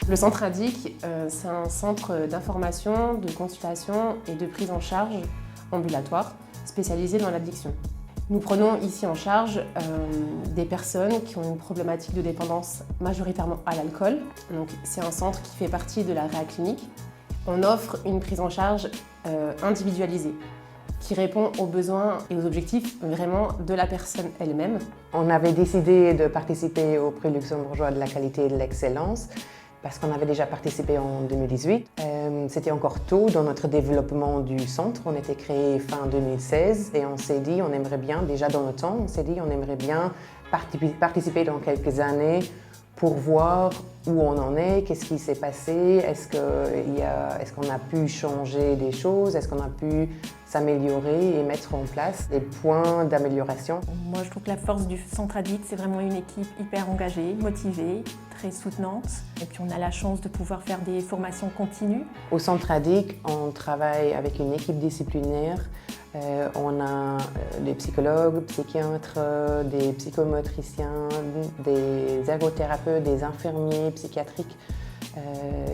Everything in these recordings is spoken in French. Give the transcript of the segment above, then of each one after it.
Le centre Indique, c'est un centre d'information, de consultation et de prise en charge ambulatoire spécialisé dans l'addiction. Nous prenons ici en charge des personnes qui ont une problématique de dépendance majoritairement à l'alcool. Donc, c'est un centre qui fait partie de la Réa Clinique. On offre une prise en charge individualisée qui répond aux besoins et aux objectifs vraiment de la personne elle-même. On avait décidé de participer au prix luxembourgeois de la qualité et de l'excellence parce qu'on avait déjà participé en 2018. C'était encore tôt dans notre développement du centre. On était créé fin 2016 et on s'est dit, on aimerait bien, déjà dans le temps, on s'est dit on aimerait bien participer dans quelques années pour voir où on en est, qu'est-ce qui s'est passé, est-ce qu'on a pu changer des choses, est-ce qu'on a pu s'améliorer et mettre en place des points d'amélioration. Moi, je trouve que la force du centre Indique, c'est vraiment une équipe hyper engagée, motivée, très soutenante. Et puis, on a la chance de pouvoir faire des formations continues. Au centre Indique, on travaille avec une équipe disciplinaire. On a des psychologues, psychiatres, des psychomotriciens, des ergothérapeutes, des infirmiers psychiatriques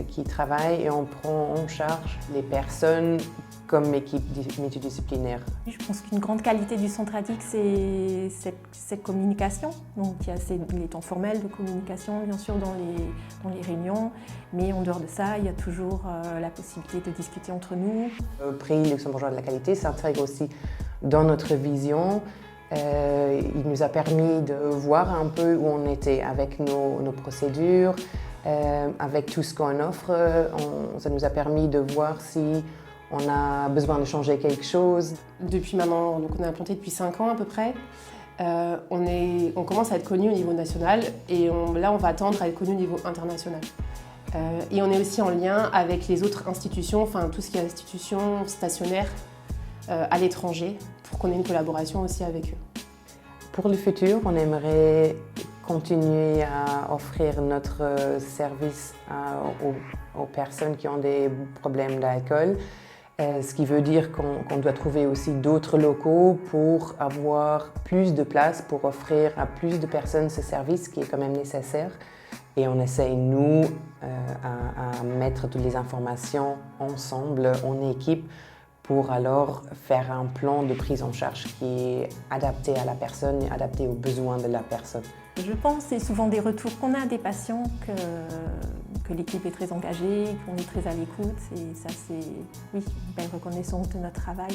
qui travaillent et on prend en charge les personnes comme équipe multidisciplinaire. Je pense qu'une grande qualité du centre Indique, c'est cette communication. Donc il y a les temps formels de communication, bien sûr, dans les réunions, mais en dehors de ça, il y a toujours la possibilité de discuter entre nous. Le prix luxembourgeois de la qualité s'intègre aussi dans notre vision. Il nous a permis de voir un peu où on était avec nos procédures, avec tout ce qu'on offre. Ça nous a permis de voir si on a besoin de changer quelque chose. Depuis maintenant, donc on est implanté depuis 5 ans à peu près. On commence à être connu au niveau national et là on va tendre à être connu au niveau international. Et on est aussi en lien avec les autres institutions, enfin tout ce qui est institutions stationnaires à l'étranger, pour qu'on ait une collaboration aussi avec eux. Pour le futur, on aimerait continuer à offrir notre service aux personnes qui ont des problèmes d'alcool. Ce qui veut dire qu'on doit trouver aussi d'autres locaux pour avoir plus de place, pour offrir à plus de personnes ce service qui est quand même nécessaire. Et on essaye, nous, à mettre toutes les informations ensemble, en équipe, pour alors faire un plan de prise en charge qui est adapté à la personne et adapté aux besoins de la personne. Je pense, c'est souvent des retours qu'on a des patients, que l'équipe est très engagée, qu'on est très à l'écoute, et ça c'est une belle reconnaissance de notre travail.